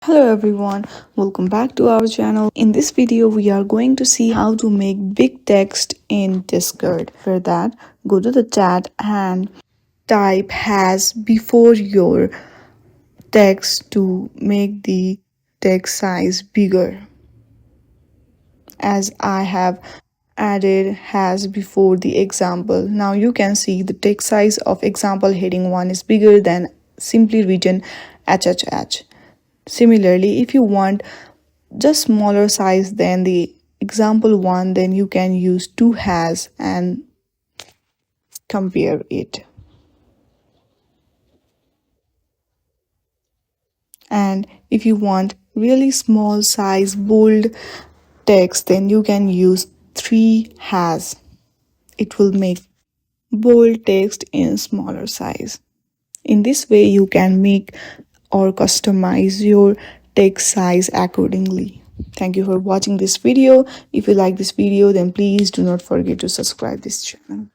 Hello everyone, welcome back to our channel. In this video, we are going to see how to make big text in Discord. For that, go to the chat and type has before your text to make the text size bigger. As I have added has before the example. Now you can see the text size of example heading 1 is bigger than simply written HHH. Similarly, if you want just smaller size than the example 1, then you can use 2 has and compare it. And if you want really small size bold text, then you can use 3 has. It will make bold text in smaller size. In this way, you can make or customize your text size accordingly. Thank you for watching this video. If you like this video, then please do not forget to subscribe this channel.